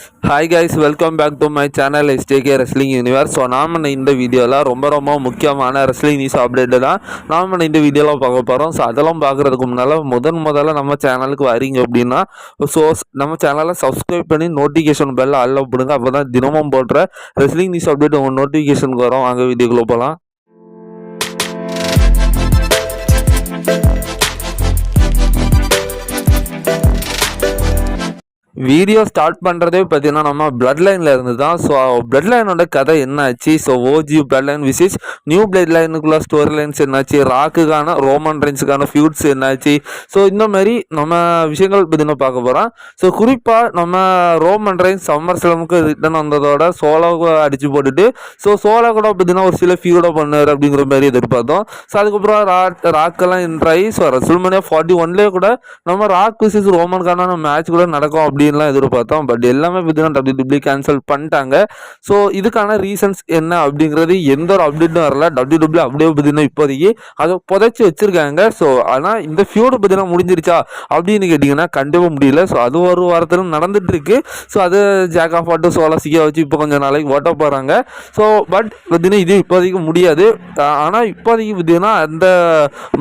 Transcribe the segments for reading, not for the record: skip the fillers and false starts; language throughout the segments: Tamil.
Hi guys, welcome back to my channel STK wrestling universe. So நாம் இந்த வீடியோவில் ரொம்ப முக்கியமான ரெஸ்லிங் நியூஸ் அப்டேட்டு தான் நாம் இந்த வீடியோவில் பார்க்க போகிறோம். ஸோ அதெல்லாம் பார்க்குறதுக்கு முன்னால் முதல்ல நம்ம சேனலுக்கு வரீங்க அப்படின்னா ஸோ நம்ம சேனலை சப்ஸ்கிரைப் பண்ணி நோட்டிஃபிகேஷன் பெல் ஆல்ல போடுங்க. அப்போ தான் தினமும் போடுற ரெஸ்லிங் நியூஸ் அப்டேட் உங்கள் நோட்டிஃபிகேஷனுக்கு வரும். வாங்க வீடியோக்குள்ளே போகலாம். வீடியோ ஸ்டார்ட் பண்ணுறதே பார்த்தீங்கன்னா நம்ம பிளட் லைனில் இருந்து தான். ஸோ பிளட் லைனோட கதை என்ன ஆச்சு, so OG blood line விசிஸ் new blood லைனுக்குள்ள story lines என்னாச்சு, ராக்குக்கான ரோமன் ரெயின்ஸுக்கான ஃபியூட்ஸ் என்னாச்சு, ஸோ இந்த மாதிரி நம்ம விஷயங்கள் பார்த்தீங்கன்னா பார்க்க போகிறோம். ஸோ குறிப்பாக நம்ம ரோமன் ரெயின்ஸ் சம்மர் ஸ்லமுக்கு ரிட்டர்ன் வந்ததோட சோலோவை அடித்து போட்டுட்டு சோலோ கூட பார்த்தீங்கன்னா ஒரு சில ஃபியூடோ பண்ணார் அப்படிங்கிற மாதிரி எதிர்பார்த்தோம். ஸோ அதுக்கப்புறம் ராக்கெல்லாம் என்ட்ராகி ரெசல்மேனியா 41 கூட நம்ம ராக் விசிஸ் ரோமனுக்கான மேட்ச் கூட நடக்கும் அப்படின்லாம் எதிர்பார்த்தோம். பட் எல்லாமே பார்த்தீங்கன்னா WWE கேன்சல் பண்ணிட்டாங்க. ஸோ இதுக்கான ரீசன்ஸ் என்ன அப்படிங்கிறது எந்த ஒரு அப்டேட்டும் வரல. WWE அப்படியே பார்த்தீங்கன்னா இப்போதைக்கு அதை புதைச்சி வச்சிருக்காங்க. ஸோ ஆனால் இந்த ஃபியூடு பார்த்தீங்கன்னா முடிஞ்சிருச்சா அப்படின்னு கேட்டிங்கன்னா கண்டிப்பாக முடியல. ஸோ அது ஒரு வாரத்தில் நடந்துட்டு இருக்கு. ஸோ அது ஜாக் ஆஃப் ஆட்டு சோலசிக்கா வச்சு இப்போ கொஞ்சம் நாளைக்கு ஓட்ட போகிறாங்க. ஸோ பட் பார்த்தீங்கன்னா இது இப்போதைக்கு முடியாது. ஆனால் இப்போதைக்கு பார்த்தீங்கன்னா அந்த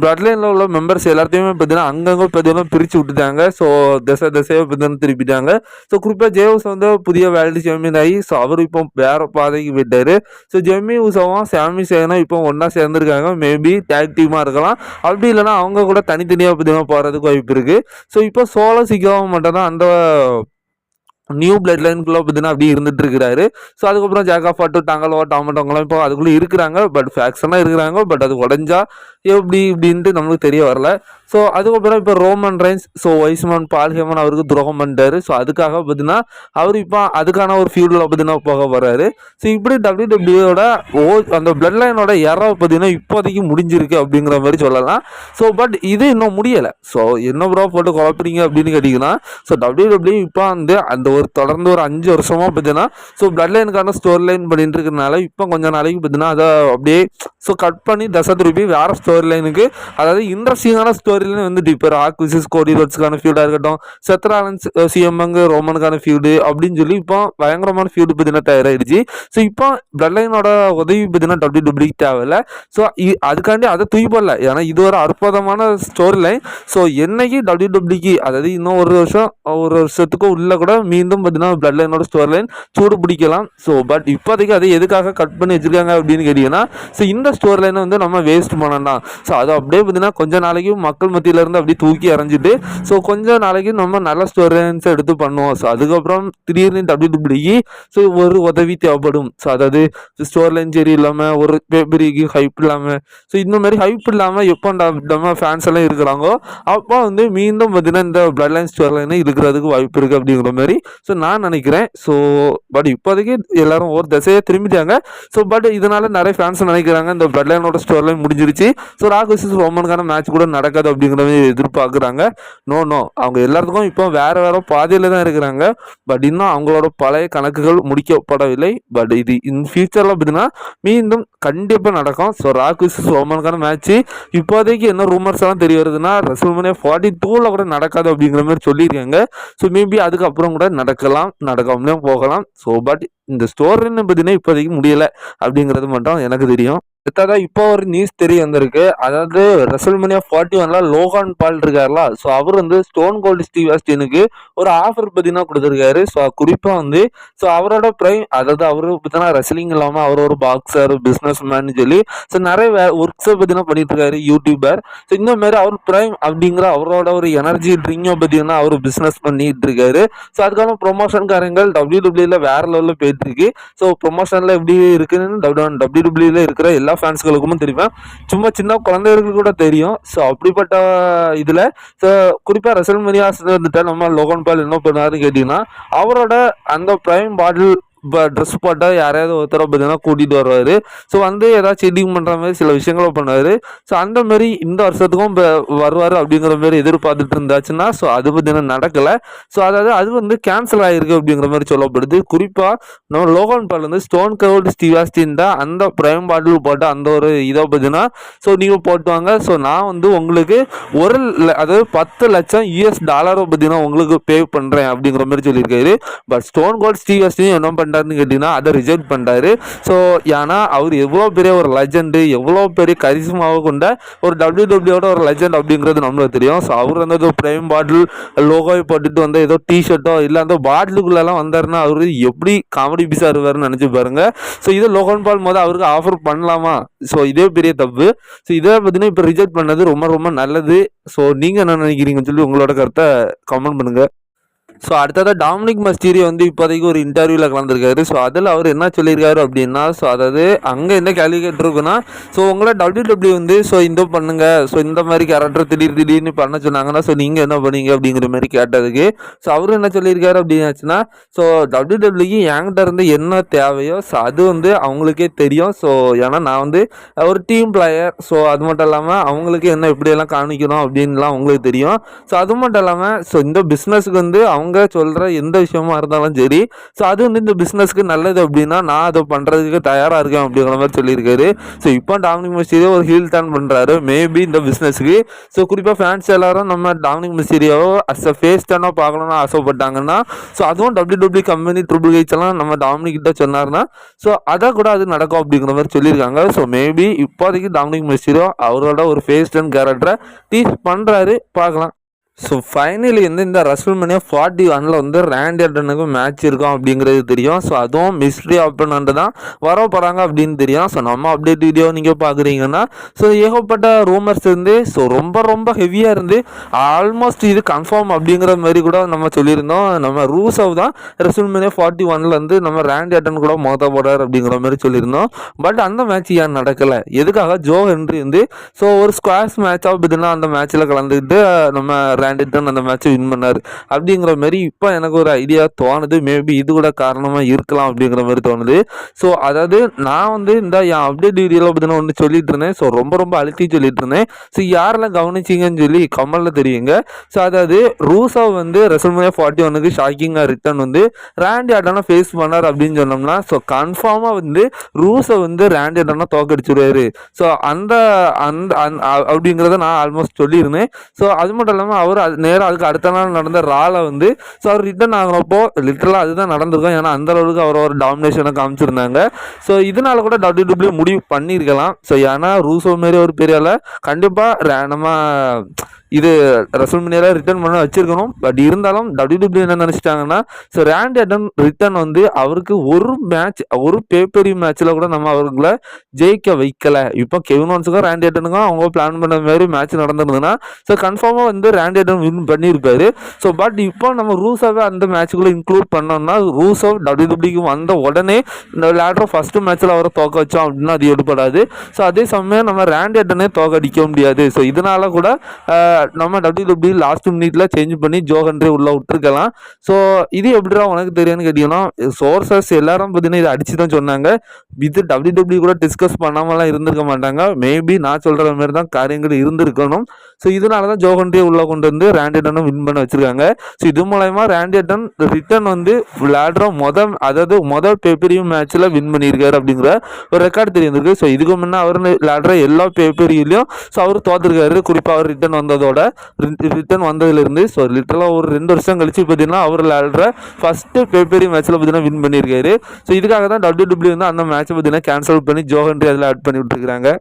பிளட் லைனில் உள்ள மெம்பர்ஸ் எல்லாத்தையுமே பார்த்தீங்கன்னா அங்கங்கே பார்த்தீங்கன்னா பிரித்து விட்டுட்டாங்க. ஸோ திசையை பார்த்தீங்கன்னா திருப்பிட்டாங்க. ஸோ குறிப்பாக ஜேவுஸ் வந்து புதிய வேல்டு சாம்பியன் ஆகி ஸோ அவர் இப்போ வேற பாதைக்கு போயிட்டாரு. ஸோ ஜெம்மி உசவும் சாமி சேனும் இப்போ ஒன்றா சேர்ந்துருக்காங்க. மேபி டேக் டீமாக இருக்கலாம், அப்படி இல்லைன்னா அவங்க கூட தனித்தனியாக பார்த்தீங்கன்னா போகிறதுக்கு வாய்ப்பு இருக்குது. ஸோ இப்போ சோலோ சிக்காவும் மட்டும் தான் அந்த நியூ பிளட் லைனுக்குள்ள பார்த்தீங்கன்னா அப்படி இருந்துட்டு இருக்கிறாரு. ஸோ அதுக்கப்புறம் ஜாக் ஆஃப் ஆட்டு டாங்கலோ டாமட்டோங்களாம் இப்போ அதுக்குள்ளே இருக்கிறாங்க. பட் ஃபேக்ஷனாக இருக்கிறாங்க. பட் அது உடஞ்சா எப்படி இப்படின்ட்டு நம்மளுக்கு தெரிய வரல. ஸோ அதுக்கப்புறம் இப்போ ரோமன் ரெயின்ஸ் வைஸ்மேன் பால் ஹேமன் அவருக்கு துரோகம் பண்ணிட்டாரு. ஸோ அதுக்காக பார்த்தீங்கன்னா அவர் இப்போ அதுக்கான ஒரு ஃபியூடில் பார்த்தீங்கன்னா போக போகிறாரு. ஸோ இப்படி WWEயோட அந்த பிளட் லைனோட எரவை பார்த்தீங்கன்னா இப்போதைக்கு முடிஞ்சிருக்கு அப்படிங்கிற மாதிரி சொல்லலாம். ஸோ பட் இது இன்னும் முடியலை. ஸோ என்ன ப்ரோ போட்டு குழப்பறீங்க அப்படின்னு கேட்டிங்கன்னா WWE இப்போ அந்த ஒரு தொடர்ந்து ஒரு 5 வருஷமாக பார்த்தீங்கன்னா பிளட் லைனுக்கான ஸ்டோரி லைன் பண்ணிட்டு இருக்கிறதுனால இப்போ கொஞ்சம் நாளைக்கு பார்த்தீங்கன்னா அதை அப்படியே கட் பண்ணி திருப்பி வேற ஸ்டோரி லைனுக்கு, அதாவது இன்ட்ரெஸ்டிங்கான ஸ்டோரி லைன் வந்துட்டு இப்போ ராக் விசிஸ் கோடி ரோட்ஸ்க்கான ஃபியூடாக இருக்கட்டும், செத்ராலன்ஸ் சிஎம்எங்கு ரோமனுக்கான ஃபியூடு அப்படின்னு சொல்லி இப்போ பயங்கரமான ஃபியூடு பார்த்தீங்கன்னா தயாராகிடுச்சு. ஸோ இப்போ பிளட் லைனோட உதவி பார்த்தீங்கன்னா WWE தேவையில்லை. ஸோ அதுக்காண்டி அதை தூய்படல. ஏன்னா இது ஒரு அற்புதமான ஸ்டோரி லைன். ஸோ என்னைக்கு WWE அதாவது இன்னும் ஒரு வருஷத்துக்கு உள்ள கூட மீண்டும் பார்த்தீங்கன்னா பிளட் லைனோட ஸ்டோரி லைன் சூடு பிடிக்கலாம். ஸோ பட் இப்போதைக்கு அதை எதுக்காக கட் பண்ணி வச்சிருக்காங்க அப்படின்னு கேட்டிங்கன்னா இந்த ஸ்டோரி லைனை வந்து நம்ம வேஸ்ட் பண்ணலாம். ஸோ அது அப்படியே பார்த்தீங்கன்னா கொஞ்ச நாளைக்கு மக்கள் மத்தியிலேருந்து அப்படியே தூக்கி இறஞ்சிட்டு கொஞ்ச நாளைக்கு நம்ம நல்ல ஸ்டோரி லைன்ஸை எடுத்து பண்ணுவோம். ஸோ அதுக்கப்புறம் திடீர்னு WWE ஒரு உதவி தேவைப்படும். ஸோ அதாவது ஸ்டோரி லைன் சரி இல்லாமல் ஒரு பெரிய ஹைப் இல்லாமல் இந்த மாதிரி ஹைப் இல்லாமல் எப்போ நம்ம ஃபேன்ஸ் எல்லாம் இருக்கிறாங்களோ அப்போ வந்து மீண்டும் பார்த்தீங்கன்னா இந்த பிளட் லைன் ஸ்டோரி லைனை இருக்கிறதுக்கு வாய்ப்பு இருக்குது அப்படிங்கிற மாதிரி நான் நினைக்கிறேன். ஸோ பட் இப்போதைக்கு எல்லாரும் ஒரு திசையை திரும்பிட்டாங்க. ஸோ பட் இதனால நிறைய ஃபேன்ஸ் நினைக்கிறாங்க இந்த பிளட் லைனோட ஸ்டோரி லைன் முடிஞ்சிருச்சு. ராக் விசிஸ் ரோமனுக்கான மேட்ச் கூட நடக்காது அப்படிங்கிற மாதிரி எதிர்பார்க்குறாங்க. நோ அவங்க எல்லாத்துக்கும் இப்போ வேற பாதையில் தான் இருக்கிறாங்க. பட் இன்னும் அவங்களோட பழைய கணக்குகள் முடிக்கப்படவில்லை. பட் இது இன் ஃபியூச்சரில் பார்த்தீங்கன்னா மீண்டும் கண்டிப்பாக நடக்கும். ஸோ ராக் விசிஸ் ரோமனுக்கான மேட்ச் இப்போதைக்கு என்ன ரூமர்ஸ் எல்லாம் தெரிய வருதுன்னா ரெசல்மேனியா 42 கூட நடக்காது அப்படிங்கிற மாதிரி சொல்லியிருக்காங்க. ஸோ மேபி அதுக்கப்புறம் கூட நடக்காமலே போகலாம். ஸோ பட் இந்த ஸ்டோரின்னு பார்த்தீங்கன்னா இப்போதைக்கு முடியலை அப்படிங்கிறது மட்டும் எனக்கு தெரியும். இப்போ ஒரு நியூஸ் தெரிய வந்திருக்கு. அதாவது ரெசல்மேனியா 41 லோகான் பால் இருக்காருல, ஸோ அவர் வந்து ஸ்டோன் கோல்டு ஸ்டீவ் ஆஸ்டினுக்கு ஒரு ஆஃபர் பார்த்தீங்கன்னா கொடுத்துருக்காரு. ஸோ குறிப்பாக வந்து அவரோட பிரைம், அதாவது அவரு பார்த்தீங்கன்னா ரெஸ்லிங் இல்லாமல் அவர் ஒரு பாக்ஸர் பிஸ்னஸ் மேன் சொல்லி நிறைய ஒர்க்ஸை பார்த்தீங்கன்னா பண்ணிட்டு இருக்காரு, யூடியூபர். ஸோ இந்த மாதிரி அவர் பிரைம் அப்படிங்கிற அவரோட ஒரு எனர்ஜி ட்ரிங்கை பார்த்தீங்கன்னா அவர் பிஸ்னஸ் பண்ணிட்டு இருக்காரு. ஸோ அதுக்கான ப்ரொமோஷன் காரங்கள் WWE வேற லெவலில் போயிட்டு இருக்கு. ஸோ ப்ரொமோஷன்ல எப்படி இருக்குன்னு WWE இருக்கிற எல்லா ஃபேன்ஸ்களுக்கும் தெரியும், சும்மா சின்ன குழந்தைகளுக்கு கூட தெரியும். ஸோ அப்படிப்பட்ட இதில் குறிப்பாக ரெசல்மேனியா வந்துட்டு நம்ம லோகன் பால் என்ன பண்ணாருன்னு கேட்டிங்கன்னா அவரோட அந்த பிரைம் இப்போ ட்ரெஸ் போட்டால் யாரையாவது ஒருத்தரை பார்த்தீங்கன்னா கூட்டிகிட்டு வருவார். ஸோ வந்து ஏதாவது சீட்டிங் பண்ணுற மாதிரி சில விஷயங்களை பண்ணுவார். ஸோ அந்த மாதிரி இந்த வருஷத்துக்கும் இப்போ வருவார் அப்படிங்கிற மாதிரி எதிர்பார்த்துட்டு இருந்தாச்சுன்னா ஸோ அது பார்த்தீங்கன்னா நடக்கலை. ஸோ அதாவது அது வந்து கேன்சல் ஆகிருக்கு அப்படிங்கிற மாதிரி சொல்லப்படுது. குறிப்பாக நம்ம லோகன் பால் வந்து ஸ்டோன் கோல்டு ஸ்டீவ் ஆஸ்டின் தான் அந்த ப்ரைம் பாட்டில் போட்ட அந்த ஒரு இதை பார்த்தீங்கன்னா ஸோ நீங்கள் போட்டுவாங்க. ஸோ நான் வந்து உங்களுக்கு அதாவது 10 லட்சம் US டாலரை பார்த்தீங்கன்னா உங்களுக்கு பே பண்ணுறேன் அப்படிங்கிற மாதிரி சொல்லியிருக்காரு. But Stone Cold Steve Austin என்ன பண்ணுறாருன்னு கேட்டிங்கன்னா அதை ரிஜெக்ட் பண்ணுறாரு. ஸோ ஏன்னா அவர் எவ்வளோ பெரிய ஒரு லெஜெண்டு, எவ்வளோ பெரிய கரிஸ்மாவை கொண்ட ஒரு WWE ஒரு லெஜெண்ட் அப்படிங்கிறது நம்மளுக்கு தெரியும். ஸோ அவர் வந்து ஒரு ப்ரைம் பாட்டில் லோகோவை போட்டுட்டு வந்து ஏதோ டிஷர்ட்டோ இல்லை அந்த பாட்டிலுக்குள்ளெல்லாம் வந்தாருன்னா அவர் எப்படி காமெடி பீஸாக இருவாருன்னு நினச்சி பாருங்க. ஸோ இதை லோகன் பால் அவருக்கு ஆஃபர் பண்ணலாமா? ஸோ இதே பெரிய தப்பு. ஸோ இதை பார்த்தீங்கன்னா இப்போ ரிஜெக்ட் பண்ணது ரொம்ப ரொம்ப நல்லது. ஸோ நீங்கள் என்ன நினைக்கிறீங்கன்னு சொல்லி உங்களோட கருத்தை கமெண்ட் பண்ணுங்கள். ஸோ அடுத்ததாக டாமினிக் மிஸ்டீரியோ வந்து இப்போதைக்கு ஒரு இன்டர்வியூவில் கலந்துருக்காரு. ஸோ அதில் அவர் என்ன சொல்லியிருக்காரு அப்படின்னா ஸோ அதாவது அங்கே என்ன கேள்வி கேட்டிருக்குன்னா ஸோ உங்களை WWE வந்து ஸோ இந்த பண்ணுங்கள், ஸோ இந்த மாதிரி கேரக்டர் திடீர்னு பண்ண சொன்னாங்கன்னா ஸோ நீங்கள் என்ன பண்ணீங்க அப்படிங்கிற மாதிரி கேட்டதுக்கு ஸோ அவர் என்ன சொல்லியிருக்காரு அப்படின்னாச்சுன்னா ஸோ WWE என்கிட்ட இருந்து என்ன தேவையோ ஸோ அது வந்து அவங்களுக்கே தெரியும். ஸோ ஏன்னா நான் வந்து ஒரு டீம் பிளேயர். ஸோ அது மட்டும் இல்லாமல் அவங்களுக்கு என்ன எப்படியெல்லாம் காமிக்கணும் அப்படின்லாம் அவங்களுக்கு தெரியும். ஸோ அது மட்டும் இல்லாமல் ஸோ இந்த பிஸ்னஸுக்கு வந்து அவங்க சொல்கிற எந்த விஷயமா இருந்தாலும் சரி ஸோ அது வந்து இந்த பிஸ்னஸ்க்கு நல்லது அப்படின்னா நான் அதை பண்ணுறதுக்கு தயாராக இருக்கேன் அப்படிங்கிற மாதிரி சொல்லியிருக்காரு. ஸோ இப்போ டாமினிக் மிஸ்டீரியோ ஒரு ஹீல் டர்ன் பண்ணுறாரு மேபி இந்த பிஸ்னஸ்க்கு. ஸோ குறிப்பாக ஃபேன்ஸ் எல்லாரும் நம்ம டாமினிக் மிஸ்டீரியோவை அஸ் அ ஃபேஸ் டர்னாக பார்க்கணும்னு ஆசைப்பட்டாங்கன்னா ஸோ அதுவும் WWE கம்பெனி ட்ரிபிள் ஹெச் எல்லாம் நம்ம டாமினிக் கிட்ட சொன்னார்னா ஸோ அதை கூட அது நடக்கும் அப்படிங்கிற மாதிரி சொல்லியிருக்காங்க. ஸோ மேபி இப்போதைக்கு டாமினிக் மிஸ்டீரியோ அவரோட ஒரு ஃபேஸ் டர்ன் கேரக்டரை டீச் பண்ணுறாரு, பார்க்கலாம். ஸோ ஃபைனலி வந்து இந்த ரெஸ்ல்மேனியா 41 வந்து ரேண்டி ஆர்டனுக்கு மேட்ச் இருக்கும் அப்படிங்கிறது தெரியும். ஸோ அதுவும் மிஸ்ட்ரி ஆப்பனண்ட் தான் வர போகிறாங்க அப்படின்னு தெரியும். ஸோ நம்ம அப்டேட் வீடியோ நீங்கள் பார்க்குறீங்கன்னா ஸோ ஏகப்பட்ட ரூமர்ஸ் இருந்து ஸோ ரொம்ப ரொம்ப ஹெவியாக இருந்து ஆல்மோஸ்ட் இது கன்ஃபார்ம் அப்படிங்கிற மாதிரி கூட நம்ம சொல்லியிருந்தோம். நம்ம ரூசவ் தான் ரெஸ்ல்மேனியா 41 வந்து நம்ம ரேண்டி ஆர்டன் கூட மோத போகிறார் அப்படிங்கிற மாதிரி சொல்லியிருந்தோம். பட் அந்த மேட்ச் ஏன் நடக்கலை, எதுக்காக ஜோ ஹென்ரி வந்து ஸோ ஒரு ஸ்குவாஷ் மேட்சாக பார்த்தீங்கன்னா அந்த மேட்ச்சில் கலந்துக்கிட்டு நம்ம ரேண்டிட்டன் அந்த மேட்சை வின் பண்ணார் அப்படிங்கிற மாதிரி இப்போ எனக்கு ஒரு ஐடியா தோணுது. மேபி இது கூட காரணமாக இருக்கலாம் அப்படிங்கிற மாதிரி தோணுது. ஸோ அதாவது நான் வந்து இந்த என் அப்டேட் வீடியோவில் பார்த்தீங்கன்னா ஒன்று சொல்லிட்டு இருந்தேன். ஸோ ரொம்ப ரொம்ப அழுத்தி சொல்லிட்டு இருந்தேன். ஸோ யாரெல்லாம் கவனிச்சிங்கன்னு சொல்லி கமலில் தெரியுங்க. ஸோ அதாவது ரூசவ் வந்து ரெஸ்ல்மேனியா 41க்கு ஷாக்கிங்காக ரிட்டர்ன் வந்து ரேண்டி ஆர்டனை ஃபேஸ் பண்ணார் அப்படின்னு சொன்னோம்னா ஸோ கன்ஃபார்மாக வந்து ரூசவ் வந்து ரேண்டி ஆர்டனை தோக்கடிச்சுடுவார். ஸோ அந்த அந்த அப்படிங்கிறத நான் ஆல்மோஸ்ட் சொல்லியிருந்தேன். ஸோ அது மட்டும் இல்லாமல் அவர் அது நேராக அதுக்கு அடுத்த நாள் நடந்த ராலை வந்து ஸோ அவர் ரிட்டர்ன் ஆகிறப்போ லிட்டரலாக அதுதான் நடந்திருக்கும். ஏன்னா அந்த அளவுக்கு அவர் ஒரு டாமினேஷனை காமிச்சிருந்தாங்க. ஸோ இதனால கூட WWE முடிவு பண்ணியிருக்கலாம். ஸோ ஏன்னா ரூசோ மாரி ஒரு பெரிய கண்டிப்பாக நம்ம இது ரெஸ்ல்மேனியால ரிட்டர்ன் பண்ண வச்சிருக்கணும். பட் இருந்தாலும் WWE என்ன நினச்சிட்டாங்கன்னா ஸோ ரேண்டி ஆர்டன் ரிட்டர்ன் வந்து அவருக்கு ஒரு மேட்ச் ஒரு பேப்பரி மேட்ச்சில் கூட நம்ம அவர்களை ஜெயிக்க வைக்கலை. இப்போ கெவின் ஓவன்ஸுக்கும் ரேண்டி ஆர்டனுக்கும் அவங்க பிளான் பண்ண மாதிரி மேட்ச் நடந்திருந்ததுன்னா ஸோ கன்ஃபார்மாக வந்து ரேண்டி ஆர்டன் வின் பண்ணியிருப்பாரு. ஸோ பட் இப்போ நம்ம ரூசோவை அந்த மேட்சுக்குள்ளே இன்க்ளூட் பண்ணோம்னா ரூசோ WWEக்கு வந்த உடனே இந்த லேட்டர் ஃபர்ஸ்ட் மேட்ச்சில் அவரை தோக்க வச்சோம் அப்படின்னா அது எடுப்படாது. ஸோ அதே சமயம் நம்ம ரேண்டி ஆர்டனே தோக்கடிக்க முடியாது. ஸோ இதனால கூட நம்ம WWE லாஸ்ட் மினிட்ல சேஞ்ச் பண்ணி ஜோ ஹென்ரி உள்ள விட்டுருக்கலாம். ஸோ இது எப்படிடா உனக்கு தெரியும்னு கேட்டீங்கன்னா சோர்சஸ் எல்லாரும் பார்த்தீங்கன்னா இதை அடிச்சு தான் சொன்னாங்க. இது WWE கூட டிஸ்கஸ் பண்ணாமலாம் இருந்திருக்க மாட்டாங்க. மேபி நான் சொல்கிற மாதிரி தான் காரியங்கள் இருந்திருக்கணும். ஸோ இதனால தான் ஜோ ஹென்ரியை உள்ளே கொண்டு வந்து ரேண்டி ஆர்டனை வின் பண்ண வச்சிருக்காங்க. ஸோ இது மூலமா ரேண்டி ஆர்டன் ரிட்டர்ன் வந்து விளையாடுற முதல் பேப்பரியும் மேட்ச்சில் வின் பண்ணியிருக்காரு அப்படிங்கிற ஒரு ரெக்கார்டு தெரிஞ்சிருக்கு. ஸோ இதுக்கு முன்னே அவர் விளையாடுற எல்லா பேப்பரியிலையும் ஸோ அவர் தோத்துருக்காரு. குறிப்பாக அவர் ரிட்டர்ன் வந்ததுலேருந்து ஸோ லிட்டரலாக ஒரு 2 வருஷம் கழிச்சு பார்த்தீங்கன்னா அவர் விளையாடுற ஃபர்ஸ்ட் பேப்பரி மேட்ச்சில் பார்த்தீங்கன்னா வின் பண்ணியிருக்காரு. ஸோ இதுக்காக தான் WWE வந்து அந்த மேட்சை பார்த்தீங்கன்னா கேன்சல் பண்ணி ஜோ ஹென்ரி அதில் ஆட் பண்ணி விட்டுருக்காங்க.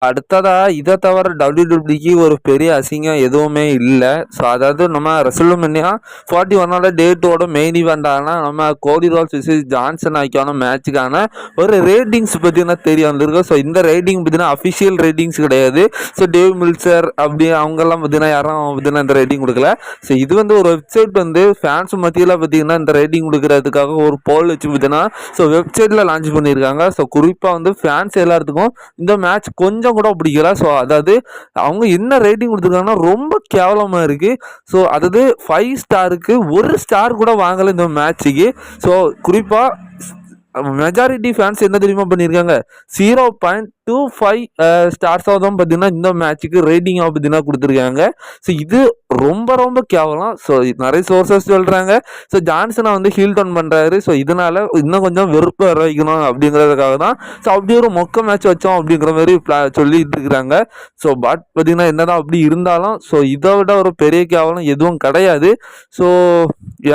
அடுத்ததா இதை தவிர WWEக்கு ஒரு பெரிய அசிங்கம் எதுவுமே இல்லை. ஸோ அதாவது நம்ம ரெஸ்ல்மேனியா 41 டே 2 மெயின் ஈவெண்ட்டான நம்ம கோடி ரோட்ஸ் விசஸ் ஜான்சன் ஆக்கியான மேட்சுக்கான ஒரு ரேட்டிங்ஸ் பார்த்தீங்கன்னா தெரிய வந்திருக்கு. ஸோ இந்த ரேட்டிங் பார்த்தீங்கன்னா அஃபிஷியல் ரேட்டிங்ஸ் கிடையாது. ஸோ டேவ் மில்சர் அப்படி அவங்கெல்லாம் பார்த்தீங்கன்னா யாரும் பார்த்தீங்கன்னா இந்த ரேட்டிங் கொடுக்கல. ஸோ இது வந்து ஒரு வெப்சைட் வந்து ஃபேன்ஸ் மத்தியில் பார்த்தீங்கன்னா இந்த ரேட்டிங் கொடுக்கறதுக்காக ஒரு போல் வச்சு பார்த்தீங்கன்னா ஸோ வெப்சைட்டில் லான்ச் பண்ணியிருக்காங்க. ஸோ குறிப்பாக வந்து ஃபேன்ஸ் எல்லாத்துக்கும் இந்த மேட்ச் கொஞ்சம் கூட பிடிக்கல. ஸோ அதாவது அவங்க என்ன ரேட்டிங் கொடுத்துருக்காங்கன்னா ரொம்ப கேவலமாக இருக்கு. ஸோ அதாவது 5 ஸ்டாருக்கு 1 ஸ்டார் கூட வாங்கலை இந்த மேட்சுக்கு. ஸோ குறிப்பாக மெஜாரிட்டி ஃபேன்ஸ் என்ன தெரியுமா பண்ணியிருக்காங்க, 0.25 ஸ்டார்ஸாக தான் பார்த்தீங்கன்னா இந்த மேட்ச்சுக்கு ரேட்டிங்காக பார்த்தீங்கன்னா கொடுத்துருக்காங்க. ஸோ இது ரொம்ப ரொம்ப கேவலம். ஸோ நிறைய சோர்சஸ் சொல்கிறாங்க, ஸோ ஜான்சனை வந்து ஹீல் டவுன் பண்ணுறாரு. ஸோ இதனால் இன்னும் கொஞ்சம் வெறுப்பு வர வைக்கணும் அப்படிங்கிறதுக்காக தான் ஸோ அப்படி ஒரு மொக்க மேட்ச் வச்சோம் அப்படிங்கிற மாதிரி சொல்லிட்டு இருக்கிறாங்க. ஸோ பட் பார்த்தீங்கன்னா என்னதான் அப்படி இருந்தாலும் ஸோ இதை விட ஒரு பெரிய கேவலம் எதுவும் கிடையாது. ஸோ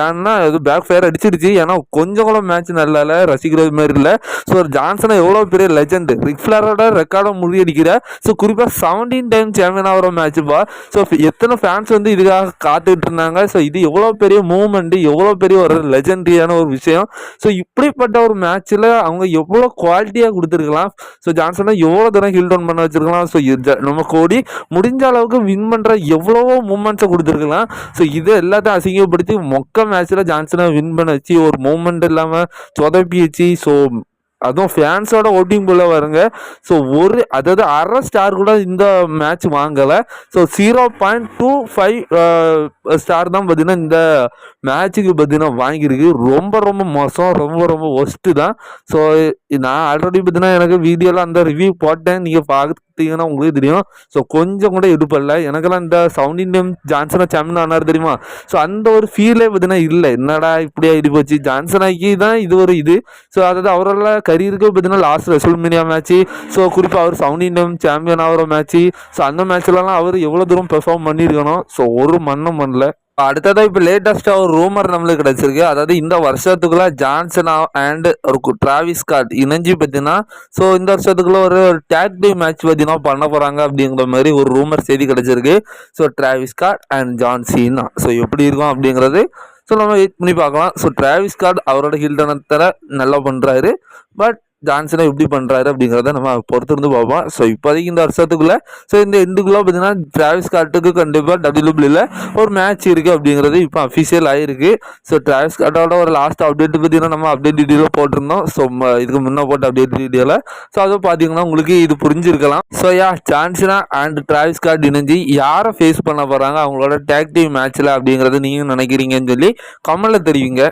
ஏன்னா அது பேக் ஃபயர் அடிச்சிடுச்சு. ஏன்னா கொஞ்சம் கூட மேட்ச் நல்லா இல்லை, ரசிக்கிறது மாதிரி இல்லை. ஸோ ஜான்சனை எவ்வளோ பெரிய லெஜண்ட், ரிக் ஃப்ளரோட ரெக்கார்டை முறியடிக்கிற, ஸோ குறிப்பாக 17 டைம் சாம்பியன் ஆகிற மேட்ச்சுப்பா. ஸோ எத்தனை ஃபேன்ஸ் வந்து இதுக்காக காத்துக்கிட்டு இருந்தாங்க. ஸோ இது எவ்வளோ பெரிய மூவ்மெண்ட்டு, எவ்வளோ பெரிய ஒரு லெஜண்டரியான ஒரு விஷயம். ஸோ இப்படிப்பட்ட ஒரு மேட்ச்சில் அவங்க எவ்வளோ குவாலிட்டியாக கொடுத்துருக்கலாம். ஸோ ஜான்சனை எவ்வளோ தூரம் ஹில் டவுன் பண்ண வச்சிருக்கலாம். ஸோ நம்ம கோடி முடிஞ்ச அளவுக்கு வின் பண்ணுற எவ்வளவோ மூமெண்ட்ஸை கொடுத்துருக்கலாம். ஸோ இது எல்லாத்தையும் அசிங்கப்படுத்தி மொக்க மேட்ச்சில் ஜான்சனை வின் பண்ண வச்சு ஒரு மூமெண்ட் இல்லாமல் சொதப்பி வச்சு, ஸோ அதுவும் ஃபேன்ஸோட ஓட்டிங் போல வருங்க. ஸோ அதாவது அரை ஸ்டார் கூட இந்த மேட்ச் வாங்கலை. ஸோ 0.25 ஸ்டார் தான் பார்த்தீங்கன்னா இந்த மேட்சுக்கு பார்த்தீங்கன்னா வாங்கியிருக்கு. ரொம்ப ரொம்ப மோசம், ரொம்ப ரொம்ப ஒஸ்ட்டு தான். ஸோ நான் ஆல்ரெடி பார்த்தீங்கன்னா எனக்கு வீடியோவில் அந்த ரிவ்யூ போட்டேன், நீங்கள் பார்த்தீங்கன்னா உங்களுக்கு தெரியும். ஸோ கொஞ்சம் கூட எடுப்படல. எனக்கெல்லாம் இந்த 17 டைம் ஜான்சனை சாம்பியன் ஆனார் தெரியுமா. ஸோ அந்த ஒரு ஃபீலே பார்த்தீங்கன்னா இல்லை, என்னடா இப்படி ஆகிட்டு போச்சு. ஜான்சனாக்கி தான் இது ஒரு இது. ஸோ அதாவது அவரோட கரியருக்கு பார்த்தீங்கன்னா லாஸ்ட் ரெசல்மேனியா மேட்ச்சு, ஸோ குறிப்பாக அவர் 17 டைம் சாம்பியன் ஆகிற மேட்ச்சு, ஸோ அந்த மேட்ச்லலாம் அவர் எவ்வளோ தூரம் பெர்ஃபார்ம் பண்ணியிருக்கணும். ஸோ ஒரு மண்ணும் பண்ணல. அடுத்ததாக இப்போ லேட்டஸ்ட்டாக ஒரு ரூமர் நம்மளுக்கு கிடச்சிருக்கு. அதாவது இந்த வருஷத்துக்குள்ள ஜான்சன் அண்ட் ஒரு டிராவிஸ் ஸ்காட் இணைஞ்சு பார்த்தீங்கன்னா ஸோ இந்த வருஷத்துக்குள்ள ஒரு டேக் டீம் மேட்ச் பார்த்தீங்கன்னா பண்ண போகிறாங்க அப்படிங்கிற மாதிரி ஒரு ரூமர் செய்தி கிடச்சிருக்கு. So Travis Scott and John Cena so எப்படி இருக்கும் அப்படிங்கிறது ஸோ நம்ம வெயிட் பண்ணி பார்க்கலாம். ஸோ டிராவிஸ் ஸ்காட் அவரோட ஹில்டனத்தை நல்லா பண்ணுறாரு, பட் ஜான்சனை எப்படி பண்ணுறாரு அப்படிங்கிறத நம்ம பொறுத்திருந்து பார்ப்போம். ஸோ இப்போதைக்கு இந்த வருஷத்துக்குள்ளே ஸோ இந்த எண்டுக்குள்ளே பார்த்தீங்கன்னா டிராவிஸ் ஸ்காட்டுக்கு கண்டிப்பாக டபிள்யூடபிள்யூல ஒரு மேட்ச் இருக்குது அப்படிங்கிறது இப்போ அஃபிஷியல் ஆகிருக்கு. ஸோ டிராவிஸ் ஸ்காட்டோட ஒரு லாஸ்ட் அப்டேட் பார்த்தீங்கன்னா நம்ம அப்டேட் வீடியோவில் போட்டிருந்தோம். ஸோ இதுக்கு முன்னே போட்ட அப்டேட் வீடியோவில் ஸோ அதை பார்த்தீங்கன்னா உங்களுக்கு இது புரிஞ்சிருக்கலாம். ஸோ ஜான்சனா அண்ட் டிராவிஸ் ஸ்காட் இணைஞ்சு யாரை ஃபேஸ் பண்ண போகிறாங்க அவங்களோட டேக் டீம் மேட்ச்சில் அப்படிங்கிறது நீங்கள் நினைக்கிறீங்கன்னு சொல்லி கமெண்ட்டில் தெரிவிங்க.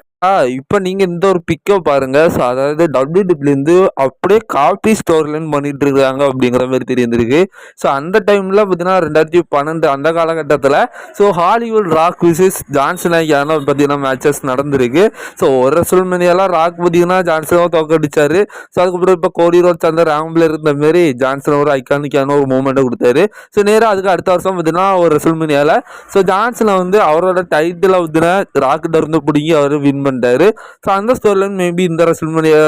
இப்போ நீங்கள் இந்த ஒரு பிக்கை பாருங்கள். ஸோ அதாவது டபிள்யூடபிள்யூலேருந்து அப்படியே காப்பி ஸ்டோரிலைன் பண்ணிட்டு இருக்காங்க அப்படிங்கிற மாதிரி தெரிஞ்சிருக்கு. ஸோ அந்த டைமில் பார்த்தீங்கன்னா 2012 அந்த காலகட்டத்தில் ஸோ ஹாலிவுட் ராக் விசஸ் ஜான்சனாக்கியான பார்த்தீங்கன்னா மேட்சஸ் நடந்திருக்கு. ஸோ ஒரு ரெசல்மேனியாலாம் ராக் பார்த்தீங்கன்னா ஜான்சனாவை தோக்கடிச்சாரு. ஸோ அதுக்கப்புறம் இப்போ கோடி ரோட்ஸ் அந்த ரேம்பில் இருந்த மாரி ஜான்சன் ஒரு ஐக்கானிக்கான ஒரு மூமெண்ட்டை கொடுத்தாரு. ஸோ நேராக அதுக்கு அடுத்த வருஷம் பார்த்தீங்கன்னா ஒரு ரெசல்மேனியாவில் ஸோ ஜான்சனை வந்து அவரோட டைட்டில் பார்த்தீங்கன்னா ராக்கிட்ட இருந்து பிடிங்கி அவர் வின் பண்ணிட்டாரு. ஸோ அந்த ஸ்டோரிலைன் மேபி இந்த ரெசல்மேனியா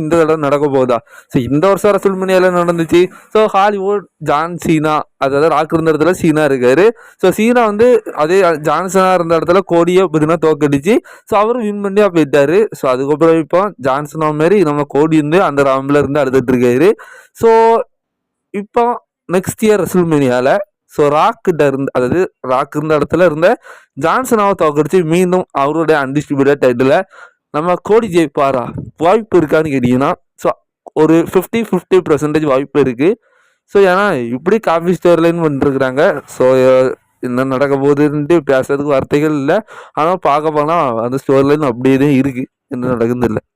இந்த தடவை நடக்க போகுதா. ஸோ இந்த வருஷம் ரெசல்மேனியாவில் நடந்துச்சு. ஸோ ஹாலிவுட் ஜான் சீனா, அதாவது ராக் இருந்த இடத்துல சீனா இருக்காரு. ஸோ சீனா வந்து அதே ஜான்சனாக இருந்த இடத்துல கோடியை பார்த்தீங்கன்னா தோக்கடிச்சு ஸோ அவரும் வின் பண்ணி போயிட்டாரு. ஸோ அதுக்கப்புறம் இப்போ ஜான்சனா மாரி நம்ம கோடி வந்து அந்த ராம்பில் இருந்து அழுதுட்டு இருக்காரு. ஸோ இப்போ நெக்ஸ்ட் இயர் ரெசல்மேனியாவில் ஸோ ராக்கிட்ட இருந்து, அதாவது ராக் இருந்த இடத்துல இருந்த ஜான்சனாவை தோக்கடிச்சு மீண்டும் அவருடைய அன்டிஸ்ட்ரிபியூட்டட் டைட்டில் நம்ம கோடி ஜெயிப்பாரா, வாய்ப்பு இருக்கான்னு கேட்டிங்கன்னா ஸோ ஒரு 50% வாய்ப்பு இருக்குது. ஸோ ஏன்னா இப்படி காப்பி ஸ்டோரிலைன் பண்ணிருக்கிறாங்க. ஸோ என்ன நடக்க போகுதுன்ட்டு பேசுறதுக்கு வார்த்தைகள் இல்லை. ஆனால் பார்க்க போனால் அந்த ஸ்டோரிலைன் அப்படியே தான் இருக்குது, என்ன நடக்குதுன்னு இல்லை.